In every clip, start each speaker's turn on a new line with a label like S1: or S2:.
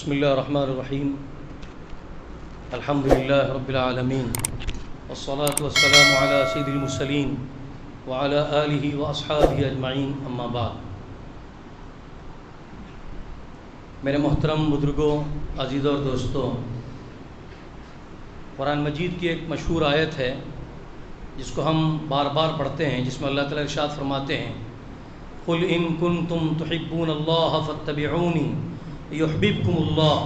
S1: بسم اللہ الرحمن الرحیم الحمد للہ رب العالمین والصلاة والسلام علی سید المرسلین وعلی آلہ واصحابہ اجمعین اما بعد۔ میرے محترم بزرگوں، عزیزوں اور دوستوں، قرآن مجید کی ایک مشہور آیت ہے جس کو ہم بار بار پڑھتے ہیں، جس میں اللہ تعالیٰ ارشاد فرماتے ہیں قل ان کنتم تحبون اللہ فاتبعونی یحببکم اللہ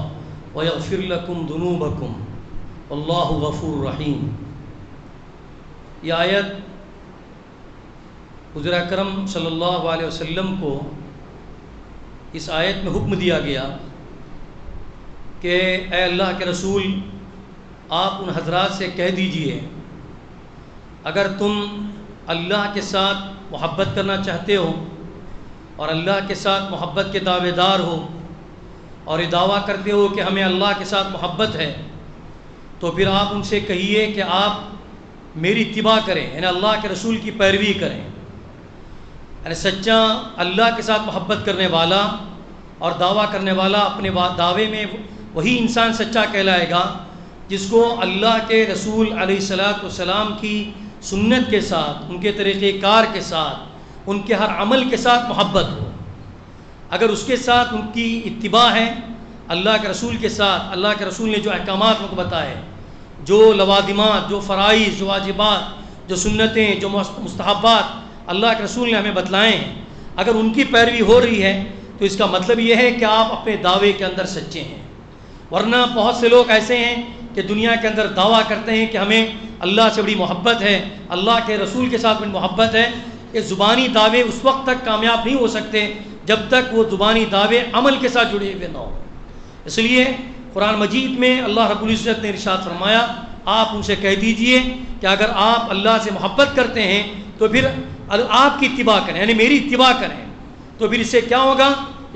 S1: ویغفر لکم ذنوبکم واللہ غفور رحیم۔ یہ آیت حضور اکرم صلی اللہ علیہ وسلم کو اس آیت میں حکم دیا گیا کہ اے اللہ کے رسول، آپ ان حضرات سے کہہ دیجئے اگر تم اللہ کے ساتھ محبت کرنا چاہتے ہو اور اللہ کے ساتھ محبت کے دعوے دار ہو اور یہ دعویٰ کرتے ہو کہ ہمیں اللہ کے ساتھ محبت ہے، تو پھر آپ ان سے کہیے کہ آپ میری اتباع کریں، یعنی اللہ کے رسول کی پیروی کریں۔ یعنی سچا اللہ کے ساتھ محبت کرنے والا اور دعویٰ کرنے والا اپنے دعوے میں وہی انسان سچا کہلائے گا جس کو اللہ کے رسول علیہ الصلاۃ والسلام کی سنت کے ساتھ، ان کے طریقہ کار کے ساتھ، ان کے ہر عمل کے ساتھ محبت ہو۔ اگر اس کے ساتھ ان کی اتباع ہے، اللہ کے رسول کے ساتھ، اللہ کے رسول نے جو احکامات ان کو بتائے، جو لوازمات، جو فرائض، جو واجبات، جو سنتیں، جو مستحبات اللہ کے رسول نے ہمیں بتلائے ہیں، اگر ان کی پیروی ہو رہی ہے تو اس کا مطلب یہ ہے کہ آپ اپنے دعوے کے اندر سچے ہیں۔ ورنہ بہت سے لوگ ایسے ہیں کہ دنیا کے اندر دعویٰ کرتے ہیں کہ ہمیں اللہ سے بڑی محبت ہے، اللہ کے رسول کے ساتھ بڑی محبت ہے۔ یہ زبانی دعوے اس وقت تک کامیاب نہیں ہو سکتے جب تک وہ زبانی دعوے عمل کے ساتھ جڑے ہوئے نہ ہوں۔ اس لیے قرآن مجید میں اللہ رب العزت نے ارشاد فرمایا آپ ان سے کہہ دیجئے کہ اگر آپ اللہ سے محبت کرتے ہیں تو پھر آپ کی اتباع کریں، یعنی میری اتباع کریں۔ تو پھر اس سے کیا ہوگا؟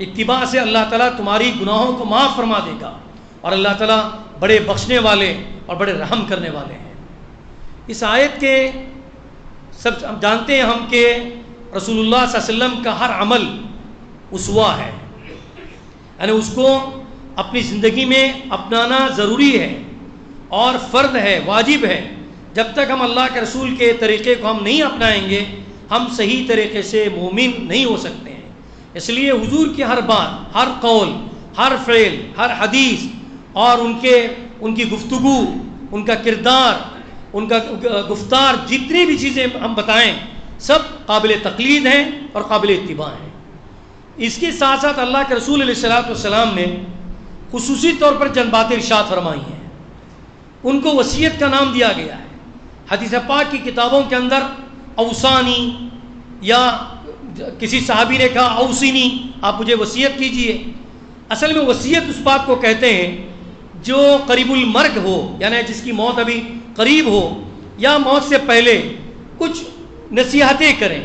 S1: اتباع سے اللہ تعالیٰ تمہاری گناہوں کو معاف فرما دے گا، اور اللہ تعالیٰ بڑے بخشنے والے اور بڑے رحم کرنے والے ہیں۔ اس آیت کے سب جانتے ہیں ہم کہ رسول اللہ صلی اللہ علیہ وسلم کا ہر عمل اسوہ ہے، یعنی اس کو اپنی زندگی میں اپنانا ضروری ہے اور فرض ہے، واجب ہے۔ جب تک ہم اللہ کے رسول کے طریقے کو ہم نہیں اپنائیں گے، ہم صحیح طریقے سے مومن نہیں ہو سکتے ہیں۔ اس لیے حضور کی ہر بات، ہر قول، ہر فعل، ہر حدیث اور ان کی گفتگو، ان کا کردار، ان کا گفتار، جتنی بھی چیزیں ہم بتائیں سب قابل تقلید ہیں اور قابل اتباع ہیں۔ اس کے ساتھ ساتھ اللہ کے رسول علیہ الصلاۃ والسلام نے خصوصی طور پر چند باتیں ارشاد فرمائی ہیں، ان کو وصیت کا نام دیا گیا ہے۔ حدیث پاک کی کتابوں کے اندر اوصانی، یا کسی صحابی نے کہا اوصینی، آپ مجھے وصیت کیجئے۔ اصل میں وصیت اس بات کو کہتے ہیں جو قریب المرگ ہو، یعنی جس کی موت ابھی قریب ہو یا موت سے پہلے کچھ نصیحتیں کریں۔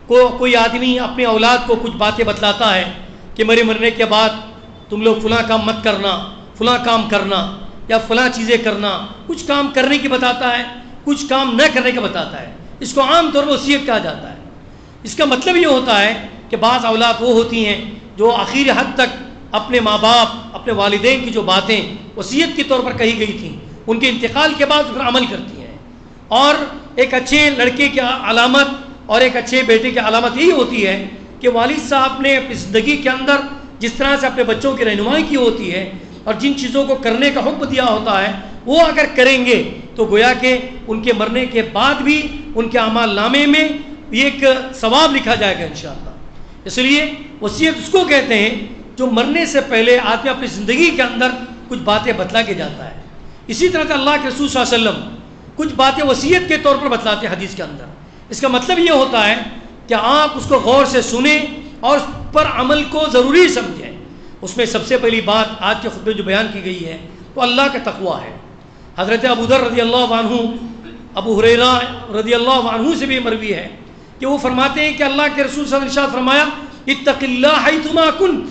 S1: کوئی آدمی اپنے اولاد کو کچھ باتیں بتلاتا ہے کہ میرے مرنے کے بعد تم لوگ فلاں کام مت کرنا، فلاں کام کرنا، یا فلاں چیزیں کرنا، کچھ کام کرنے کی بتاتا ہے، کچھ کام نہ کرنے کا بتاتا ہے۔ اس کو عام طور پر وصیت کہا جاتا ہے۔ اس کا مطلب یہ ہوتا ہے کہ بعض اولاد وہ ہوتی ہیں جو آخری حد تک اپنے ماں باپ، اپنے والدین کی جو باتیں وصیت کے طور پر کہی گئی تھیں، ان کے انتقال کے بعد پھر عمل کرتی ہیں۔ اور ایک اچھے لڑکے کی علامت اور ایک اچھے بیٹے کی علامت یہی ہوتی ہے کہ والد صاحب نے اپنی زندگی کے اندر جس طرح سے اپنے بچوں کی رہنمائی کی ہوتی ہے اور جن چیزوں کو کرنے کا حکم دیا ہوتا ہے وہ اگر کریں گے تو گویا کہ ان کے مرنے کے بعد بھی ان کے اعمال نامے میں ایک ثواب لکھا جائے گا انشاءاللہ۔ اس لیے وصیت اس کو کہتے ہیں جو مرنے سے پہلے آدمی اپنی زندگی کے اندر کچھ باتیں بتلا کے جاتا ہے۔ اسی طرح سے اللہ کے رسول صلی اللہ علیہ وسلم کچھ باتیں وصیت کے طور پر بتلاتے ہیں حدیث کے اندر۔ اس کا مطلب یہ ہوتا ہے کہ آپ اس کو غور سے سنیں اور اس پر عمل کو ضروری سمجھیں۔ اس میں سب سے پہلی بات آج کے خطبے جو بیان کی گئی ہے وہ اللہ کا تقویٰ ہے۔ حضرت ابو ذر رضی اللہ عنہ، ابو ہریرہ رضی اللہ عنہ سے بھی مروی ہے کہ وہ فرماتے ہیں کہ اللہ کے رسول صلی اللہ علیہ وسلم نے ارشاد فرمایا اتق اللہ حیثما کنت،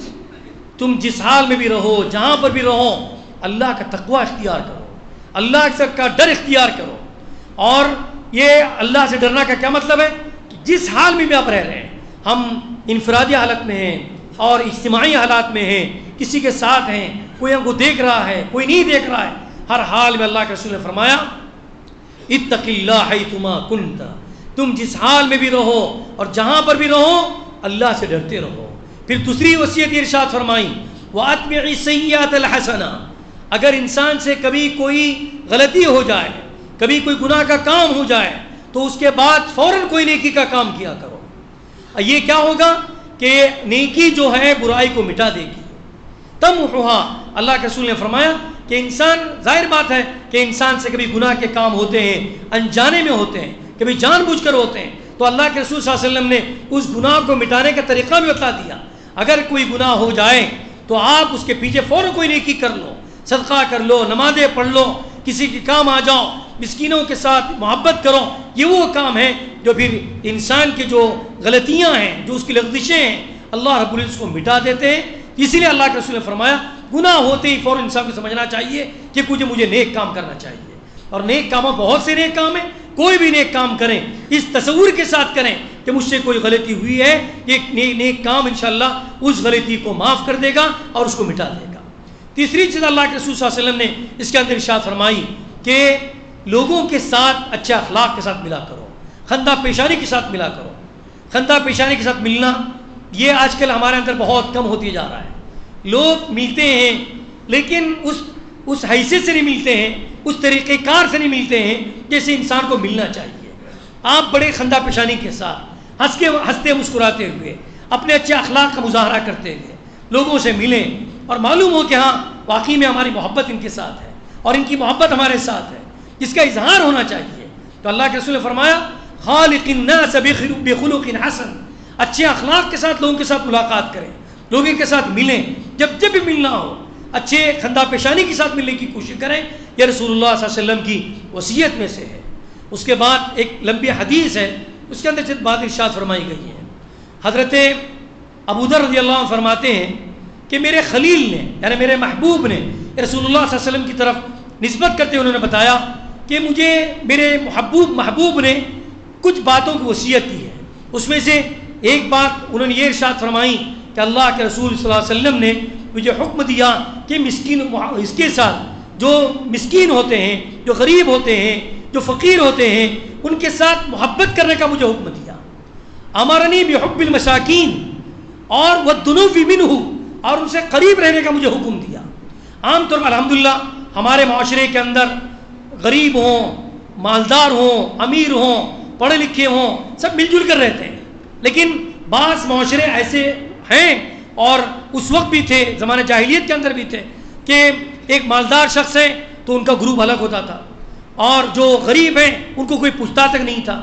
S1: تم جس حال میں بھی رہو، جہاں پر بھی رہو، اللہ کا تقویٰ اختیار کرو، اللہ کا ڈر اختیار کرو۔ اور یہ اللہ سے ڈرنا کا کیا مطلب ہے کہ جس حال میں بھی آپ رہ رہے ہیں، ہم انفرادی حالت میں ہیں اور اجتماعی حالات میں ہیں، کسی کے ساتھ ہیں، کوئی ہم کو دیکھ رہا ہے، کوئی نہیں دیکھ رہا ہے، ہر حال میں اللہ کے رسول نے فرمایا اتق اللہ حیثما کنت، تم جس حال میں بھی رہو اور جہاں پر بھی رہو اللہ سے ڈرتے رہو۔ پھر دوسری وصیت ارشاد فرمائی وَأَتْبِعِ السَّيِّئَةَ الْحَسَنَةَ، اگر انسان سے کبھی کوئی غلطی ہو جائے، کبھی کوئی گناہ کا کام ہو جائے تو اس کے بعد فوراً کوئی نیکی کا کام کیا کرو۔ یہ کیا ہوگا کہ نیکی جو ہے برائی کو مٹا دے گی۔ تمحوها، اللہ کے رسول نے فرمایا کہ انسان، ظاہر بات ہے کہ انسان سے کبھی گناہ کے کام ہوتے ہیں، انجانے میں ہوتے ہیں، کبھی جان بوجھ کر ہوتے ہیں، تو اللہ کے رسول صلی اللہ علیہ وسلم نے اس گناہ کو مٹانے کا طریقہ بھی بتا دیا۔ اگر کوئی گناہ ہو جائے تو آپ اس کے پیچھے فوراً کوئی نیکی کر لو، صدقہ کر لو، نمازیں پڑھ لو، کسی کے کام آ جاؤ، مسکینوں کے ساتھ محبت کرو۔ یہ وہ کام ہے جو پھر انسان کی جو غلطیاں ہیں، جو اس کی لغزشیں ہیں، اللہ رب العزت کو مٹا دیتے ہیں۔ اسی لیے اللہ کے رسول نے فرمایا گناہ ہوتے ہی فوراً انسان کو سمجھنا چاہیے کہ مجھے نیک کام کرنا چاہیے، اور نیک کاموں بہت سے نیک کام ہیں، کوئی بھی نیک کام کریں اس تصور کے ساتھ کریں کہ مجھ سے کوئی غلطی ہوئی ہے، یہ نیک کام انشاءاللہ اس غلطی کو معاف کر دے گا اور اس کو مٹا دے گا۔ تیسری چیز اللہ کے رسول صلی اللہ علیہ وسلم نے اس کے اندر ارشاد فرمائی کہ لوگوں کے ساتھ اچھے اخلاق کے ساتھ ملا کرو، خندہ پیشانی کے ساتھ ملا کرو۔ خندہ پیشانی کے ساتھ ملنا یہ آج کل ہمارے اندر بہت کم ہوتی جا رہا ہے۔ لوگ ملتے ہیں لیکن اس حیثیت سے نہیں ملتے ہیں، اس طریقہ کار سے نہیں ملتے ہیں جیسے انسان کو ملنا چاہیے۔ آپ بڑے خندہ پیشانی کے ساتھ ہنستے مسکراتے ہوئے اپنے اچھے اخلاق کا مظاہرہ کرتے ہوئے لوگوں سے ملیں اور معلوم ہو کہ ہاں واقعی میں ہماری محبت ان کے ساتھ ہے اور ان کی محبت ہمارے ساتھ ہے، جس کا اظہار ہونا چاہیے۔ تو اللہ کے رسول نے فرمایا خالق الناس بخلق حسن، اچھے اخلاق کے ساتھ لوگوں کے ساتھ ملاقات کریں، لوگوں کے ساتھ ملیں، جب بھی ملنا ہو اچھے خندہ پیشانی کے ساتھ ملنے کی کوشش کریں۔ یہ رسول اللہ صلی اللہ علیہ وسلم کی وصیت میں سے ہے۔ اس کے بعد ایک لمبی حدیث ہے، اس کے اندر چند بات ارشاد فرمائی گئی ہے۔ حضرت ابوذر رضی اللہ عنہ فرماتے ہیں کہ میرے خلیل نے، یعنی میرے محبوب نے رسول اللہ صلی اللہ علیہ وسلم کی طرف نسبت کرتے ہوئے انہوں نے بتایا کہ مجھے میرے محبوب نے کچھ باتوں کی وصیت کی ہے۔ اس میں سے ایک بات انہوں نے یہ ارشاد فرمائی کہ اللہ کے رسول صلی اللہ علیہ وسلم نے مجھے حکم دیا کہ مسکین، اس کے ساتھ جو مسکین ہوتے ہیں، جو غریب ہوتے ہیں، جو فقیر ہوتے ہیں، ان کے ساتھ محبت کرنے کا مجھے حکم دیا۔ امرنی بحب المساکین اور والدنو منہ، اور ان سے قریب رہنے کا مجھے حکم دیا۔ عام طور پر الحمدللہ ہمارے معاشرے کے اندر غریب ہوں، مالدار ہوں، امیر ہوں، پڑھے لکھے ہوں، سب مل جل کر رہتے ہیں، لیکن بعض معاشرے ایسے ہیں اور اس وقت بھی تھے، زمانہ جاہلیت کے اندر بھی تھے، کہ ایک مالدار شخص ہے تو ان کا گروپ الگ ہوتا تھا، اور جو غریب ہیں ان کو کوئی پوچھتا تک نہیں تھا۔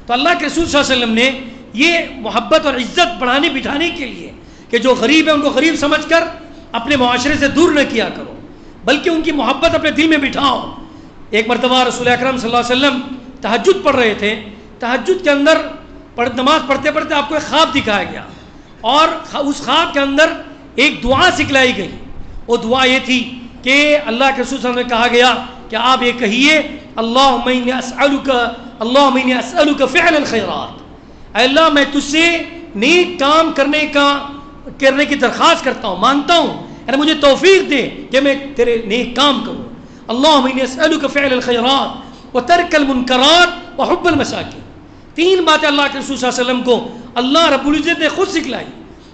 S1: تو اللہ کے رسول صلی اللہ علیہ وسلم نے یہ محبت اور عزت بڑھانے بٹھانے کے لیے کہ جو غریب ہیں ان کو غریب سمجھ کر اپنے معاشرے سے دور نہ کیا کرو، بلکہ ان کی محبت اپنے دل میں بٹھاؤ۔ ایک مرتبہ رسول اکرم صلی اللہ علیہ وسلم تہجد پڑھ رہے تھے، تہجد کے اندر نماز پڑھتے پڑھتے آپ کو ایک خواب دکھایا گیا، اور اس خواب کے اندر ایک دعا سکھلائی گئی۔ وہ دعا یہ تھی کہ اللہ کے رسول صلی اللہ علیہ وسلم نے کہا گیا کہ آپ یہ کہیے اللہم انی اسألک فعل الخیرات، اے اللہ میں تجھ سے نیک کام کرنے کی درخواست کرتا ہوں، مانگتا ہوں، یعنی مجھے توفیق دے کہ میں تیرے نیک کام کروں۔ اللہم انی اسألک فعل الخیرات وترک المنکرات وحب المساکین۔ تین باتیں اللہ کے رسول صلی اللہ علیہ وسلم کو اللہ رب العزت نے خود سکھلائی۔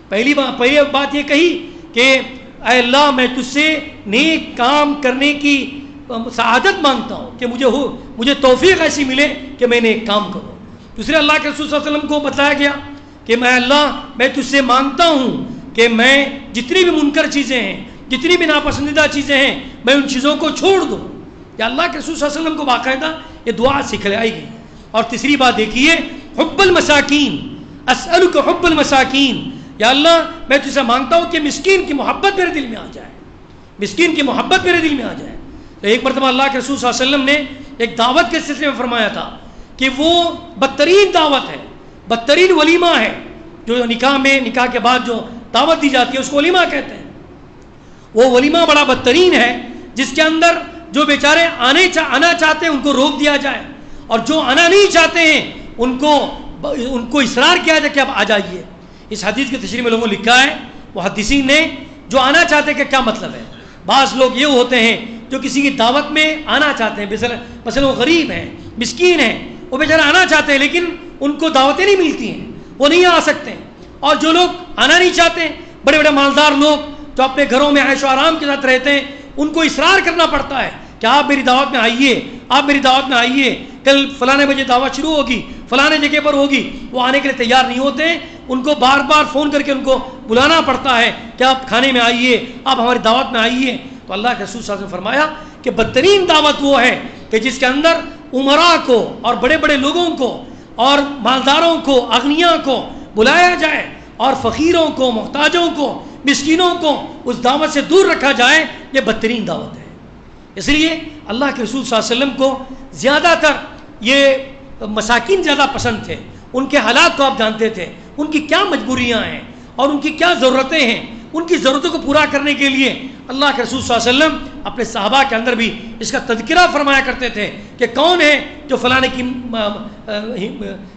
S1: پہلی بات یہ کہی کہ اے اللہ میں تجھ سے نیک کام کرنے کی سعادت مانگتا ہوں کہ مجھے توفیق ایسی ملے کہ میں نیک کام کروں۔ دوسرے اللہ کے رسول صلی اللہ علیہ وسلم کو بتایا گیا کہ میں اللہ میں تجھ سے مانگتا ہوں کہ میں جتنی بھی منکر چیزیں ہیں، جتنی بھی ناپسندیدہ چیزیں ہیں، میں ان چیزوں کو چھوڑ دوں۔ یا اللہ کے رسول صلی اللہ علیہ وسلم کو باقاعدہ یہ دعا سکھلائی گئی۔ اور تیسری بات دیکھیے حب المساکین، اسألک حب المساکین، یا اللہ میں تجھ سے مانگتا ہوں کہ مسکین کی محبت میرے دل میں آ جائے، مسکین کی محبت میرے دل میں آ جائے۔ تو ایک مرتبہ اللہ کے رسول صلی اللہ علیہ وسلم نے ایک دعوت کے سلسلے میں فرمایا تھا کہ وہ بدترین دعوت ہے، بدترین ولیمہ ہے، جو نکاح کے بعد جو دعوت دی جاتی ہے اس کو ولیمہ کہتے ہیں۔ وہ ولیمہ بڑا بدترین ہے جس کے اندر جو بیچارے آنا چاہتے ہیں ان کو روک دیا جائے، اور جو آنا نہیں چاہتے ہیں ان کو اصرار کیا جائے کہ اب آ جائیے۔ اس حدیث کی تشریح میں لوگوں نے لکھا ہے محدثین نے، جو آنا چاہتے ہیں کہ کیا مطلب ہے؟ بعض لوگ یہ ہوتے ہیں جو کسی کی دعوت میں آنا چاہتے ہیں، مثلا وہ غریب ہیں، مسکین ہیں، وہ بیچارہ آنا چاہتے ہیں لیکن ان کو دعوتیں نہیں ملتی ہیں، وہ نہیں آ سکتے. اور جو لوگ آنا نہیں چاہتے، بڑے بڑے مالدار لوگ جو اپنے گھروں میں عیش و آرام کے ساتھ رہتے ہیں، ان کو اصرار کرنا پڑتا ہے کہ آپ میری دعوت میں آئیے، آپ میری دعوت میں آئیے، کل فلانے بجے دعوت شروع ہوگی، فلانے جگہ پر ہوگی. وہ آنے کے لیے تیار نہیں ہوتے ہیں، ان کو بار بار فون کر کے ان کو بلانا پڑتا ہے کہ آپ کھانے میں آئیے، آپ ہماری دعوت میں آئیے. تو اللہ کے رسول صلی اللہ علیہ وسلم نے فرمایا کہ بدترین دعوت وہ ہے کہ جس کے اندر امراء کو اور بڑے بڑے لوگوں کو اور مالداروں کو، اغنیاء کو بلایا جائے اور فقیروں کو، محتاجوں کو، مسکینوں کو اس دعوت سے دور رکھا جائے. یہ بدترین دعوت ہے. اس لیے اللہ کے رسول صلی اللہ علیہ وسلم کو زیادہ تر یہ مساکین زیادہ پسند تھے. ان کے حالات کو آپ جانتے تھے، ان کی کیا مجبوریاں ہیں اور ان کی کیا ضرورتیں ہیں. ان کی ضرورتوں کو پورا کرنے کے لیے اللہ کے رسول صلی اللہ علیہ وسلم اپنے صحابہ کے اندر بھی اس کا تذکرہ فرمایا کرتے تھے کہ کون ہے جو فلانے کی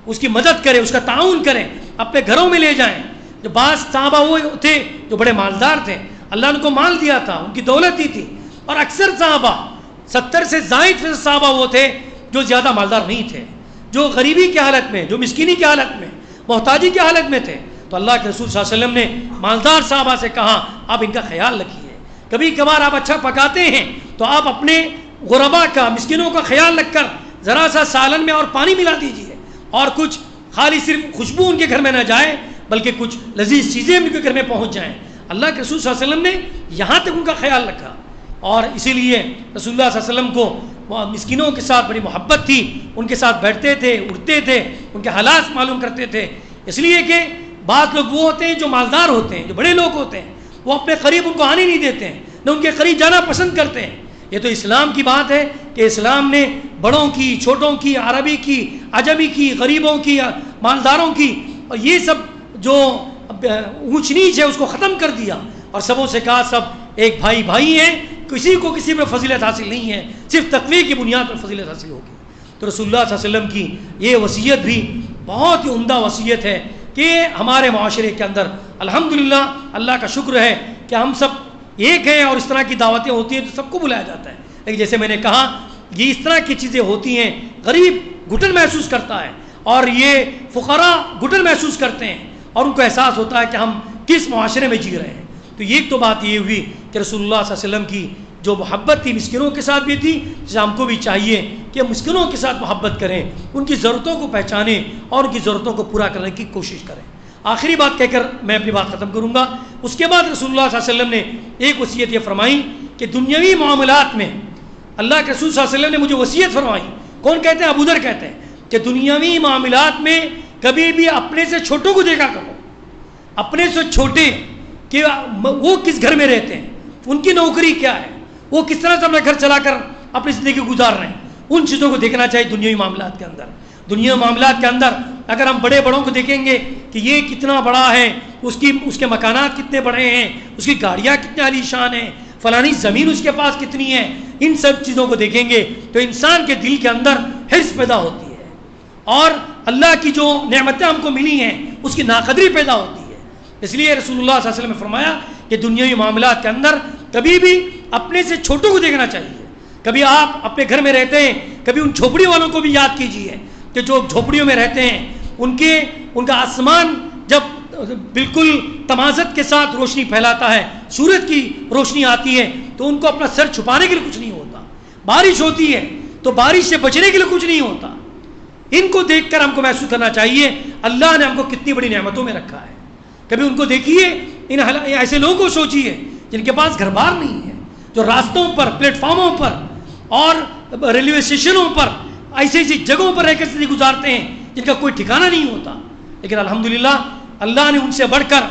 S1: اس کی مدد کرے، اس کا تعاون کرے، اپنے گھروں میں لے جائیں. جو بعض صحابہ وہ تھے جو بڑے مالدار تھے، اللہ نے کو مال دیا تھا، ان کی دولت ہی تھی. اور اکثر صحابہ 70 سے زائد فیصد صحابہ وہ تھے جو زیادہ مالدار نہیں تھے، جو غریبی کی حالت میں، جو مسکینی کی حالت میں، محتاجی کی حالت میں تھے. تو اللہ کے رسول صلی اللہ علیہ وسلم نے مالدار صحابہ سے کہا آپ ان کا خیال رکھیے. کبھی کبھار آپ اچھا پکاتے ہیں تو آپ اپنے غربا کا، مسکینوں کا خیال رکھ کر ذرا سا سالن میں اور پانی ملا دیجیے، اور کچھ خالی صرف خوشبو ان کے گھر میں نہ جائے بلکہ کچھ لذیذ چیزیں ان کے گھر میں پہنچ جائیں. اللہ کے رسول صلی اللہ علیہ وسلم نے یہاں تک ان کا خیال رکھا. اور اسی لیے رسول اللہ صلی اللہ علیہ وسلم کو مسکینوں کے ساتھ بڑی محبت تھی. ان کے ساتھ بیٹھتے تھے، اٹھتے تھے، ان کے حالات معلوم کرتے تھے. اس لیے کہ بعض لوگ وہ ہوتے ہیں جو مالدار ہوتے ہیں، جو بڑے لوگ ہوتے ہیں، وہ اپنے قریب ان کو آنے نہیں دیتے ہیں، نہ ان کے قریب جانا پسند کرتے ہیں. یہ تو اسلام کی بات ہے کہ اسلام نے بڑوں کی، چھوٹوں کی، عربی کی، عجمی کی، غریبوں کی، مالداروں کی، اور یہ سب جو اونچ نیچ ہے اس کو ختم کر دیا اور سبوں سے کہا سب ایک بھائی بھائی ہیں، کسی کو کسی پر فضیلت حاصل نہیں ہے، صرف تقوی کی بنیاد پر فضیلت حاصل ہوگی. تو رسول اللہ صلی اللہ علیہ وسلم کی یہ وصیت بھی بہت ہی عمدہ وصیت ہے کہ ہمارے معاشرے کے اندر الحمدللہ اللہ کا شکر ہے کہ ہم سب ایک ہیں اور اس طرح کی دعوتیں ہوتی ہیں تو سب کو بلایا جاتا ہے. لیکن جیسے میں نے کہا یہ اس طرح کی چیزیں ہوتی ہیں، غریب گھٹن محسوس کرتا ہے اور یہ فقراء گھٹن محسوس کرتے ہیں اور ان کو احساس ہوتا ہے کہ ہم کس معاشرے میں جی رہے ہیں. تو یہ تو بات یہ ہوئی کہ رسول اللہ صلی اللہ علیہ وسلم کی جو محبت تھی مسکینوں کے ساتھ بھی تھی، جیسے ہم کو بھی چاہیے کہ مسکینوں کے ساتھ محبت کریں، ان کی ضرورتوں کو پہچانیں اور ان کی ضرورتوں کو پورا کرنے کی کوشش کریں. آخری بات کہہ کر میں اپنی بات ختم کروں گا. اس کے بعد رسول اللہ صلی اللہ علیہ وسلم نے ایک وصیت یہ فرمائی کہ دنیاوی معاملات میں اللہ کے رسول صلی اللہ علیہ وسلم نے مجھے وصیت فرمائی. کون کہتے ہیں؟ ابو ذر کہتے ہیں کہ دنیاوی معاملات میں کبھی بھی اپنے سے چھوٹوں کو دیکھا کرو. اپنے سے چھوٹے کہ وہ کس گھر میں رہتے ہیں، ان کی نوکری کیا ہے، وہ کس طرح سے اپنا گھر چلا کر اپنی زندگی گزار رہے ہیں، ان چیزوں کو دیکھنا چاہیے دنیاوی معاملات کے اندر. دنیاوی معاملات کے اندر اگر ہم بڑے بڑوں کو دیکھیں گے کہ یہ کتنا بڑا ہے، اس کے مکانات کتنے بڑے ہیں، اس کی گاڑیاں کتنے عالی شان ہیں، فلانی زمین اس کے پاس کتنی ہے، ان سب چیزوں کو دیکھیں گے تو انسان کے دل کے اندر حرص پیدا ہوتی ہے اور اللہ کی جو نعمتیں ہم کو ملی ہیں اس کی ناقدری پیدا ہوتی ہے. اس لیے رسول اللہ صلی اللہ علیہ وسلم نے فرمایا کہ دنیاوی معاملات کے اندر کبھی بھی اپنے سے چھوٹوں کو دیکھنا چاہیے. کبھی آپ اپنے گھر میں رہتے ہیں، کبھی ان جھوپڑی والوں کو بھی یاد کیجیے کہ جو جھوپڑیوں میں رہتے ہیں ان کا آسمان جب بالکل تمازت کے ساتھ روشنی پھیلاتا ہے، سورج کی روشنی آتی ہے تو ان کو اپنا سر چھپانے کے لیے کچھ نہیں ہوتا. بارش ہوتی ہے تو بارش سے بچنے کے لیے کچھ نہیں ہوتا. ان کو دیکھ کر ہم کو محسوس کرنا چاہیے اللہ نے ہم کو کتنی بڑی نعمتوں میں رکھا ہے. کبھی ان کو دیکھیے، ان ایسے لوگوں کو سوچیے جن کے پاس گھر بار نہیں ہے، جو راستوں پر، پلیٹ فارموں پر اور ریلوے اسٹیشنوں پر ایسی ایسی جگہوں پر رہ کر زندگی گزارتے ہیں جن کا کوئی ٹھکانہ نہیں ہوتا. لیکن الحمدللہ اللہ نے ان سے بڑھ کر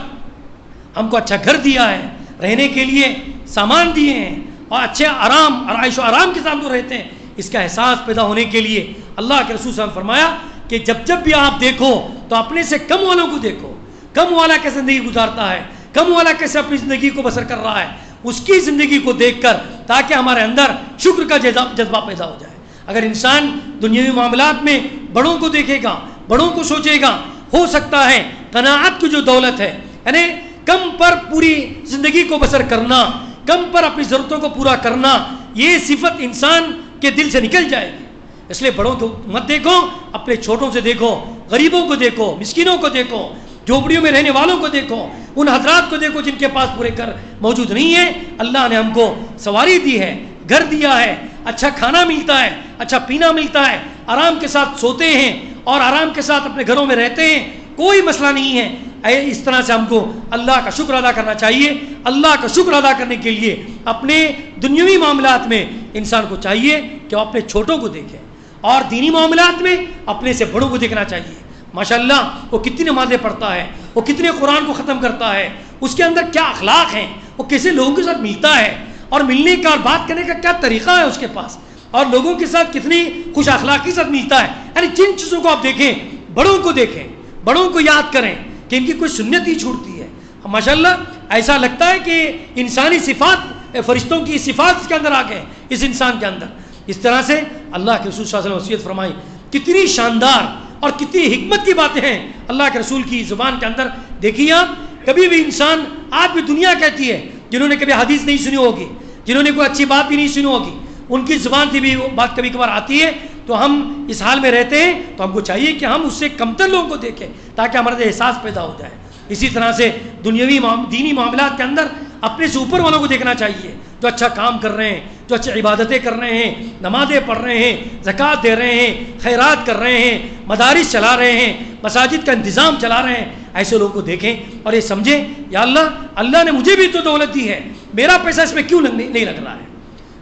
S1: ہم کو اچھا گھر دیا ہے، رہنے کے لیے سامان دیے ہیں اور اچھے آرام اور عیش و آرام کے ساتھ رہتے ہیں. اس کا احساس پیدا ہونے کے لیے اللہ کے رسول صلی اللہ علیہ وسلم نے فرمایا کہ جب بھی آپ دیکھو تو اپنے سے کم والوں کو دیکھو. کم والا کیسے زندگی گزارتا ہے، کم والا کیسے اپنی زندگی کو بسر کر رہا ہے، اس کی زندگی کو دیکھ کر تاکہ ہمارے اندر شکر کا جذبہ پیدا ہو جائے. اگر انسان دنیاوی معاملات میں بڑوں کو دیکھے گا، بڑوں کو سوچے گا، ہو سکتا ہے قناعت کی جو دولت ہے، یعنی کم پر پوری زندگی کو بسر کرنا، کم پر اپنی ضرورتوں کو پورا کرنا، یہ صفت انسان کے دل سے نکل جائے گی۔ اس لیے بڑوں کو مت دیکھو، اپنے چھوٹوں سے دیکھو، غریبوں کو دیکھو، مسکینوں کو دیکھو، جھوپڑیوں میں رہنے والوں کو دیکھو، ان حضرات کو دیکھو جن کے پاس پورے گھر موجود نہیں ہیں۔ اللہ نے ہم کو سواری دی ہے، گھر دیا ہے، اچھا کھانا ملتا ہے، اچھا پینا ملتا ہے، آرام کے ساتھ سوتے ہیں اور آرام کے ساتھ اپنے گھروں میں رہتے ہیں، کوئی مسئلہ نہیں ہے۔ اس طرح سے ہم کو اللہ کا شکر ادا کرنا چاہیے۔ اللہ کا شکر ادا کرنے کے لیے اپنے دنیاوی معاملات میں انسان کو چاہیے کہ وہ اپنے چھوٹوں کو دیکھے، اور دینی معاملات میں اپنے سے بڑوں کو دیکھنا چاہیے۔ ماشاءاللہ وہ کتنی نمازیں پڑھتا ہے، وہ کتنے قرآن کو ختم کرتا ہے، اس کے اندر کیا اخلاق ہیں، وہ کیسے لوگوں کے ساتھ ملتا ہے، اور ملنے کا اور بات کرنے کا کیا طریقہ ہے اس کے پاس، اور لوگوں کے ساتھ کتنی خوش اخلاقی سے ملتا ہے۔ یعنی جن چیزوں کو آپ دیکھیں، بڑوں کو دیکھیں، بڑوں کو یاد کریں کہ ان کی کوئی سنت ہی چھوٹتی ہے۔ ماشاءاللہ ایسا لگتا ہے کہ انسانی صفات، فرشتوں کی صفات اس کے اندر آ گئے اس انسان کے اندر۔ اس طرح سے اللہ کے رسول صلی اللہ علیہ وسلم وصیت فرمائی، کتنی شاندار اور کتنی حکمت کی باتیں ہیں اللہ کے رسول کی زبان کے اندر۔ دیکھیے آپ، کبھی بھی انسان، آج بھی دنیا کہتی ہے، جنہوں نے کبھی حدیث نہیں سنی ہوگی، جنہوں نے کوئی اچھی بات بھی نہیں سنی ہوگی، ان کی زبان سے بھی وہ بات کبھی کبھار آتی ہے، تو ہم اس حال میں رہتے ہیں تو ہم کو چاہیے کہ ہم اس سے کمتر لوگوں کو دیکھیں تاکہ ہمارا احساس پیدا ہو جائے۔ اسی طرح سے دنیاوی دینی معاملات کے اندر اپنے سے اوپر والوں کو دیکھنا چاہیے، جو اچھا کام کر رہے ہیں، جو اچھی عبادتیں کر رہے ہیں، نمازیں پڑھ رہے ہیں، زکوٰۃ دے رہے ہیں، خیرات کر رہے ہیں، مدارس چلا رہے ہیں، مساجد کا انتظام چلا رہے ہیں۔ ایسے لوگوں کو دیکھیں اور یہ سمجھیں، یا اللہ نے مجھے بھی تو دولت دی ہے، میرا پیسہ اس میں کیوں نہیں لگ رہا ہے؟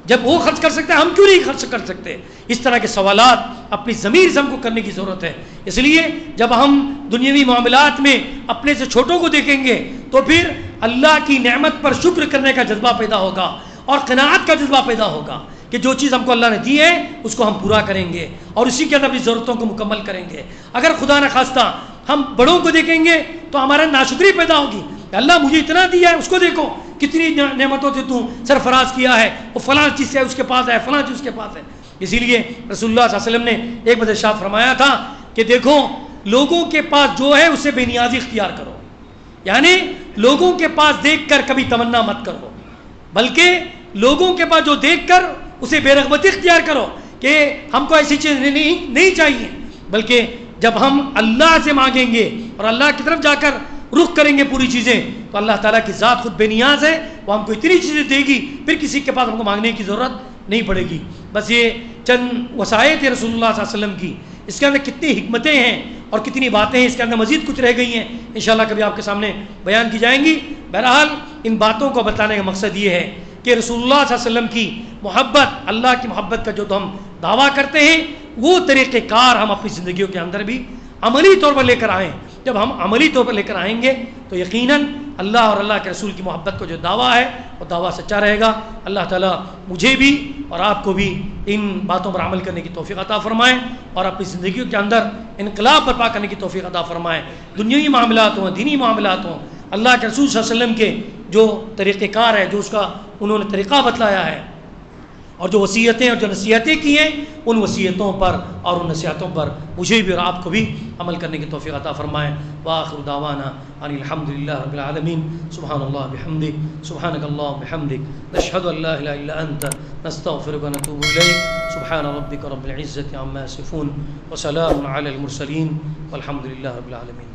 S1: جب وہ خرچ کر سکتے ہیں ہم کیوں نہیں خرچ کر سکتے؟ اس طرح کے سوالات اپنی ضمیر سے ہم کو کرنے کی ضرورت ہے۔ اس لیے جب ہم دنیاوی معاملات میں اپنے سے چھوٹوں کو دیکھیں گے تو پھر اللہ کی نعمت پر شکر کرنے کا جذبہ پیدا ہوگا اور قناعت کا جذبہ پیدا ہوگا کہ جو چیز ہم کو اللہ نے دی ہے اس کو ہم پورا کریں گے اور اسی کے اندر اپنی ضرورتوں کو مکمل کریں گے۔ اگر خدا نخواستہ ہم بڑوں کو دیکھیں گے تو ہمارا ناشکری پیدا ہوگی کہ اللہ مجھے اتنا دیا ہے، اس کو دیکھو کتنی نعمتوں سے تو سرفراز کیا ہے، وہ فلاں چیز سے اس کے پاس ہے، فلاں چیز اس کے پاس ہے۔ اسی لیے رسول اللہ صلی اللہ علیہ وسلم نے ایک بار ارشاد فرمایا تھا کہ دیکھو لوگوں کے پاس جو ہے اسے بے نیازی اختیار کرو، یعنی لوگوں کے پاس دیکھ کر کبھی تمنا مت کرو، بلکہ لوگوں کے پاس جو دیکھ کر اسے بے رغبتی اختیار کرو کہ ہم کو ایسی چیز نہیں چاہیے، بلکہ جب ہم اللہ سے مانگیں گے اور اللہ کی طرف جا کر رخ کریں گے پوری چیزیں تو اللہ تعالیٰ کی ذات خود بے نیاز ہے، وہ ہم کو اتنی چیزیں دے گی، پھر کسی کے پاس ہم کو مانگنے کی ضرورت نہیں پڑے گی۔ بس یہ چند وصایت رسول اللہ صلی اللہ علیہ وسلم کی، اس کے اندر کتنی حکمتیں ہیں اور کتنی باتیں ہیں، اس کے اندر مزید کچھ رہ گئی ہیں، انشاءاللہ کبھی آپ کے سامنے بیان کی جائیں گی۔ بہرحال ان باتوں کو بتانے کا مقصد یہ ہے کہ رسول اللہ صلی اللہ علیہ وسلم کی محبت، اللہ کی محبت کا جو ہم دعویٰ کرتے ہیں، وہ طریقہ کار ہم اپنی زندگیوں کے اندر بھی عملی طور پر لے کر آئیں۔ جب ہم عملی طور پر لے کر آئیں گے تو یقیناً اللہ اور اللہ کے رسول کی محبت کا جو دعویٰ ہے وہ دعویٰ سچا رہے گا۔ اللہ تعالیٰ مجھے بھی اور آپ کو بھی ان باتوں پر عمل کرنے کی توفیق عطا فرمائیں اور اپنی زندگیوں کے اندر انقلاب برپا کرنے کی توفیق عطا فرمائیں۔ دنیاوی معاملات ہوں، دینی معاملات ہوں، اللہ کے رسول صلی اللہ علیہ وسلم کے جو طریقہ کار ہے، جو اس کا انہوں نے طریقہ بتلایا ہے اور جو وصیتیں اور جو نصیحتیں کی ہیں، ان وصیتوں پر اور ان نصیحتوں پر مجھے بھی اور آپ کو بھی عمل کرنے کی توفیق عطا فرمائیں۔ وآخر دعوانا ان الحمدللہ رب العالمین۔ سبحان اللہ بحمدک، سبحانک اللہم بحمدک، نشہد ان لا الہ الا انت، نستغفرک ونتوب الیک۔ سبحان ربک رب العزة عما یصفون، وسلام علی المرسلین، والحمد للہ رب العالمین۔